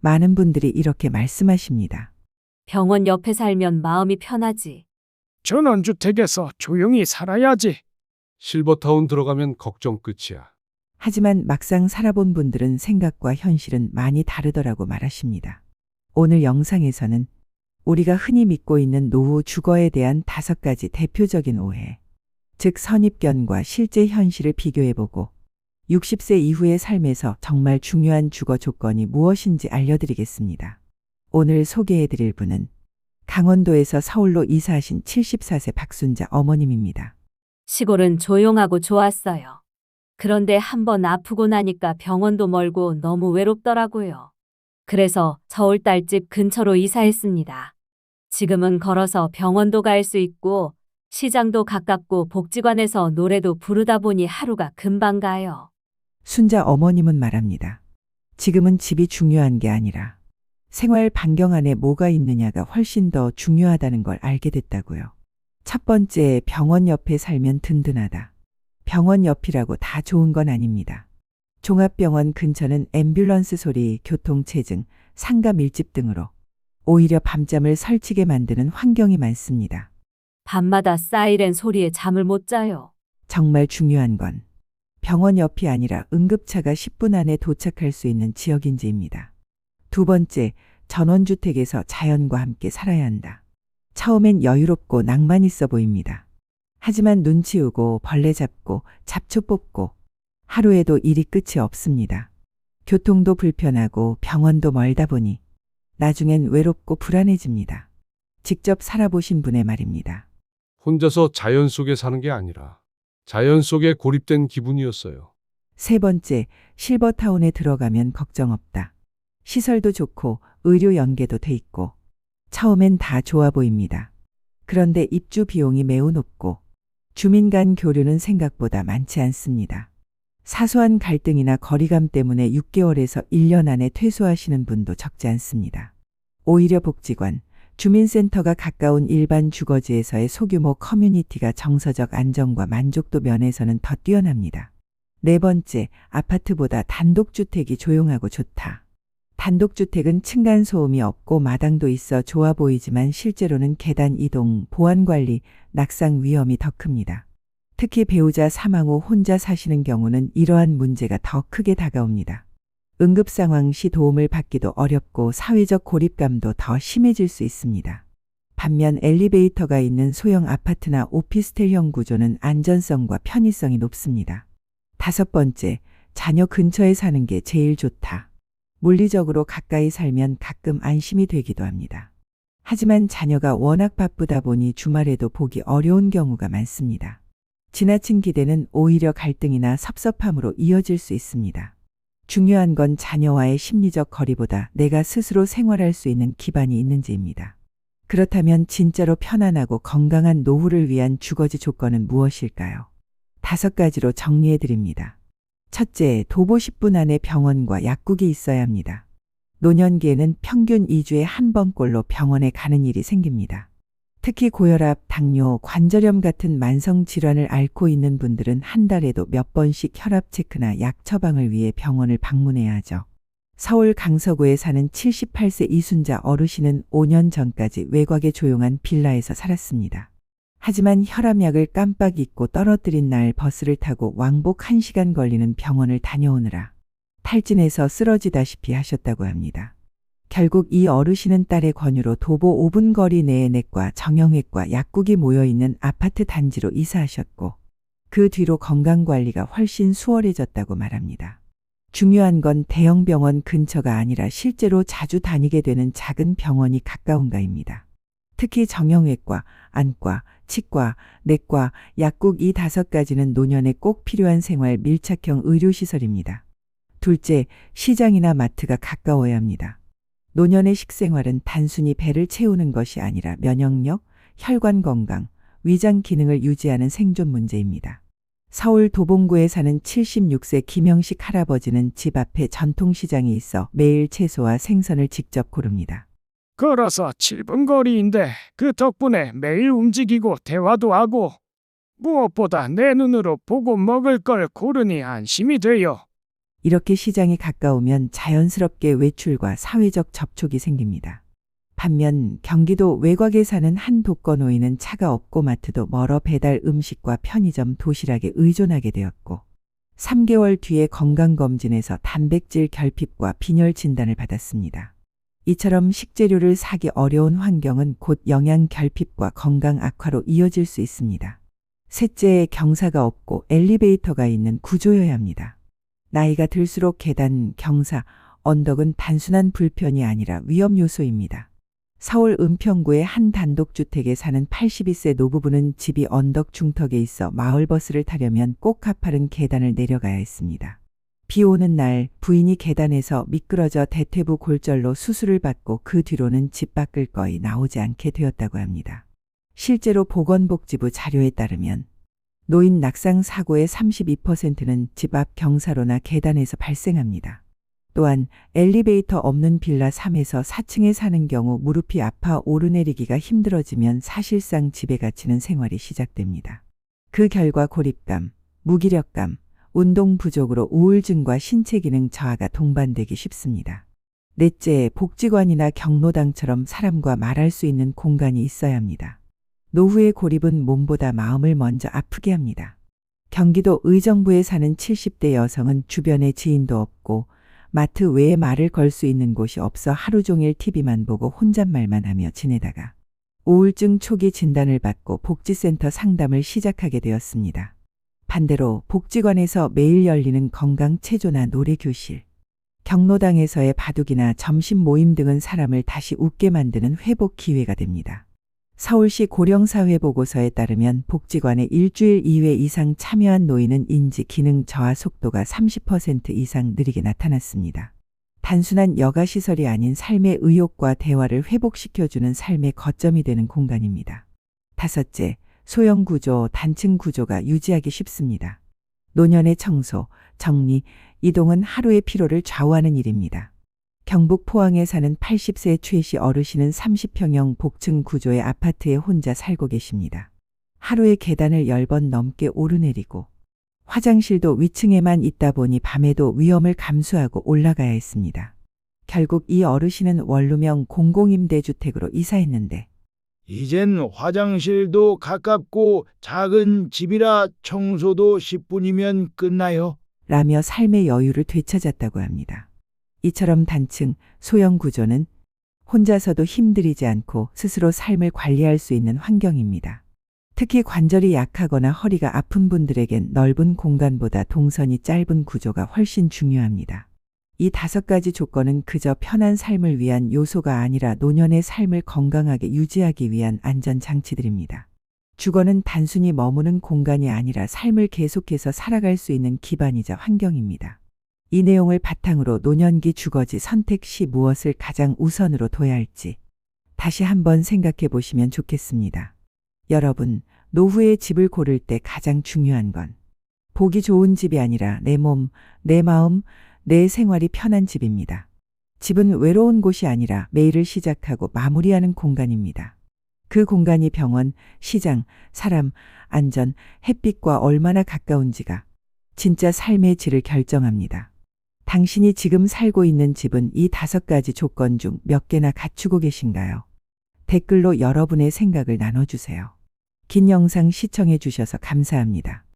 많은 분들이 이렇게 말씀하십니다. 병원 옆에 살면 마음이 편하지. 전원주택에서 조용히 살아야지. 실버타운 들어가면 걱정 끝이야. 하지만 막상 살아본 분들은 생각과 현실은 많이 다르더라고 말하십니다. 오늘 영상에서는 우리가 흔히 믿고 있는 노후 주거에 대한 5가지 대표적인 오해, 즉 선입견과 실제 현실을 비교해보고 60세 이후의 삶에서 정말 중요한 주거 조건이 무엇인지 알려드리겠습니다. 오늘 소개해드릴 분은 강원도에서 서울로 이사하신 74세 박순자 어머님입니다. 시골은 조용하고 좋았어요. 그런데 한번 아프고 나니까 병원도 멀고 너무 외롭더라고요. 그래서 서울 딸집 근처로 이사했습니다. 지금은 걸어서 병원도 갈 수 있고 시장도 가깝고 복지관에서 노래도 부르다 보니 하루가 금방 가요. 순자 어머님은 말합니다. 지금은 집이 중요한 게 아니라 생활 반경 안에 뭐가 있느냐가 훨씬 더 중요하다는 걸 알게 됐다고요. 첫 번째, 병원 옆에 살면 든든하다. 병원 옆이라고 다 좋은 건 아닙니다. 종합병원 근처는 앰뷸런스 소리, 교통체증, 상가 밀집 등으로 오히려 밤잠을 설치게 만드는 환경이 많습니다. 밤마다 사이렌 소리에 잠을 못 자요. 정말 중요한 건 병원 옆이 아니라 응급차가 10분 안에 도착할 수 있는 지역인지입니다. 두 번째, 전원주택에서 자연과 함께 살아야 한다. 처음엔 여유롭고 낭만 있어 보입니다. 하지만 눈 치우고 벌레 잡고 잡초 뽑고 하루에도 일이 끝이 없습니다. 교통도 불편하고 병원도 멀다 보니 나중엔 외롭고 불안해집니다. 직접 살아보신 분의 말입니다. 혼자서 자연 속에 사는 게 아니라 자연 속에 고립된 기분이었어요. 세 번째, 실버타운에 들어가면 걱정 없다. 시설도 좋고 의료 연계도 돼 있고 처음엔 다 좋아 보입니다. 그런데 입주 비용이 매우 높고 주민 간 교류는 생각보다 많지 않습니다. 사소한 갈등이나 거리감 때문에 6개월에서 1년 안에 퇴소하시는 분도 적지 않습니다. 오히려 복지관, 주민센터가 가까운 일반 주거지에서의 소규모 커뮤니티가 정서적 안정과 만족도 면에서는 더 뛰어납니다. 네 번째, 아파트보다 단독주택이 조용하고 좋다. 단독주택은 층간소음이 없고 마당도 있어 좋아 보이지만 실제로는 계단 이동, 보안관리, 낙상 위험이 더 큽니다. 특히 배우자 사망 후 혼자 사시는 경우는 이러한 문제가 더 크게 다가옵니다. 응급 상황 시 도움을 받기도 어렵고 사회적 고립감도 더 심해질 수 있습니다. 반면 엘리베이터가 있는 소형 아파트나 오피스텔형 구조는 안전성과 편의성이 높습니다. 다섯 번째, 자녀 근처에 사는 게 제일 좋다. 물리적으로 가까이 살면 가끔 안심이 되기도 합니다. 하지만 자녀가 워낙 바쁘다 보니 주말에도 보기 어려운 경우가 많습니다. 지나친 기대는 오히려 갈등이나 섭섭함으로 이어질 수 있습니다. 중요한 건 자녀와의 심리적 거리보다 내가 스스로 생활할 수 있는 기반이 있는지입니다. 그렇다면 진짜로 편안하고 건강한 노후를 위한 주거지 조건은 무엇일까요? 5가지로 정리해 드립니다. 첫째, 도보 10분 안에 병원과 약국이 있어야 합니다. 노년기에는 평균 2주에 한 번꼴로 병원에 가는 일이 생깁니다. 특히 고혈압, 당뇨, 관절염 같은 만성 질환을 앓고 있는 분들은 한 달에도 몇 번씩 혈압 체크나 약 처방을 위해 병원을 방문해야 하죠. 서울 강서구에 사는 78세 이순자 어르신은 5년 전까지 외곽의 조용한 빌라에서 살았습니다. 하지만 혈압약을 깜빡 잊고 떨어뜨린 날 버스를 타고 왕복 1시간 걸리는 병원을 다녀오느라 탈진해서 쓰러지다시피 하셨다고 합니다. 결국 이 어르신은 딸의 권유로 도보 5분 거리 내에 내과, 정형외과, 약국이 모여있는 아파트 단지로 이사하셨고 그 뒤로 건강관리가 훨씬 수월해졌다고 말합니다. 중요한 건 대형 병원 근처가 아니라 실제로 자주 다니게 되는 작은 병원이 가까운가입니다. 특히 정형외과, 안과, 치과, 내과, 약국 이 5가지는 노년에 꼭 필요한 생활 밀착형 의료시설입니다. 둘째, 시장이나 마트가 가까워야 합니다. 노년의 식생활은 단순히 배를 채우는 것이 아니라 면역력, 혈관 건강, 위장 기능을 유지하는 생존 문제입니다. 서울 도봉구에 사는 76세 김영식 할아버지는 집 앞에 전통시장이 있어 매일 채소와 생선을 직접 고릅니다. 걸어서 7분 거리인데 그 덕분에 매일 움직이고 대화도 하고 무엇보다 내 눈으로 보고 먹을 걸 고르니 안심이 돼요. 이렇게 시장이 가까우면 자연스럽게 외출과 사회적 접촉이 생깁니다. 반면 경기도 외곽에 사는 한 독거노인은 차가 없고 마트도 멀어 배달 음식과 편의점 도시락에 의존하게 되었고 3개월 뒤에 건강검진에서 단백질 결핍과 빈혈 진단을 받았습니다. 이처럼 식재료를 사기 어려운 환경은 곧 영양 결핍과 건강 악화로 이어질 수 있습니다. 셋째에 경사가 없고 엘리베이터가 있는 구조여야 합니다. 나이가 들수록 계단, 경사, 언덕은 단순한 불편이 아니라 위험 요소입니다. 서울 은평구의 한 단독주택에 사는 82세 노부부는 집이 언덕 중턱에 있어 마을버스를 타려면 꼭 가파른 계단을 내려가야 했습니다. 비 오는 날 부인이 계단에서 미끄러져 대퇴부 골절로 수술을 받고 그 뒤로는 집 밖을 거의 나오지 않게 되었다고 합니다. 실제로 보건복지부 자료에 따르면 노인 낙상 사고의 32%는 집 앞 경사로나 계단에서 발생합니다. 또한 엘리베이터 없는 빌라 3에서 4층에 사는 경우 무릎이 아파 오르내리기가 힘들어지면 사실상 집에 갇히는 생활이 시작됩니다. 그 결과 고립감, 무기력감, 운동 부족으로 우울증과 신체 기능 저하가 동반되기 쉽습니다. 넷째, 복지관이나 경로당처럼 사람과 말할 수 있는 공간이 있어야 합니다. 노후의 고립은 몸보다 마음을 먼저 아프게 합니다. 경기도 의정부에 사는 70대 여성은 주변에 지인도 없고 마트 외에 말을 걸 수 있는 곳이 없어 하루 종일 TV만 보고 혼잣말만 하며 지내다가 우울증 초기 진단을 받고 복지센터 상담을 시작하게 되었습니다. 반대로 복지관에서 매일 열리는 건강체조나 노래교실, 경로당에서의 바둑이나 점심 모임 등은 사람을 다시 웃게 만드는 회복 기회가 됩니다. 서울시 고령사회보고서에 따르면 복지관에 일주일 2회 이상 참여한 노인은 인지 기능 저하 속도가 30% 이상 느리게 나타났습니다. 단순한 여가시설이 아닌 삶의 의욕과 대화를 회복시켜주는 삶의 거점이 되는 공간입니다. 다섯째, 소형 구조, 단층 구조가 유지하기 쉽습니다. 노년의 청소, 정리, 이동은 하루의 피로를 좌우하는 일입니다. 경북 포항에 사는 80세 최 씨 어르신은 30평형 복층 구조의 아파트에 혼자 살고 계십니다. 하루에 계단을 10번 넘게 오르내리고 화장실도 위층에만 있다 보니 밤에도 위험을 감수하고 올라가야 했습니다. 결국 이 어르신은 원룸형 공공임대주택으로 이사했는데 이젠 화장실도 가깝고 작은 집이라 청소도 10분이면 끝나요. 라며 삶의 여유를 되찾았다고 합니다. 이처럼 단층, 소형 구조는 혼자서도 힘들이지 않고 스스로 삶을 관리할 수 있는 환경입니다. 특히 관절이 약하거나 허리가 아픈 분들에겐 넓은 공간보다 동선이 짧은 구조가 훨씬 중요합니다. 이 5가지 조건은 그저 편한 삶을 위한 요소가 아니라 노년의 삶을 건강하게 유지하기 위한 안전장치들입니다. 주거는 단순히 머무는 공간이 아니라 삶을 계속해서 살아갈 수 있는 기반이자 환경입니다. 이 내용을 바탕으로 노년기 주거지 선택 시 무엇을 가장 우선으로 둬야 할지 다시 한번 생각해 보시면 좋겠습니다. 여러분, 노후의 집을 고를 때 가장 중요한 건 보기 좋은 집이 아니라 내 몸, 내 마음, 내 생활이 편한 집입니다. 집은 외로운 곳이 아니라 매일을 시작하고 마무리하는 공간입니다. 그 공간이 병원, 시장, 사람, 안전, 햇빛과 얼마나 가까운지가 진짜 삶의 질을 결정합니다. 당신이 지금 살고 있는 집은 이 5가지 조건 중 몇 개나 갖추고 계신가요? 댓글로 여러분의 생각을 나눠주세요. 긴 영상 시청해 주셔서 감사합니다.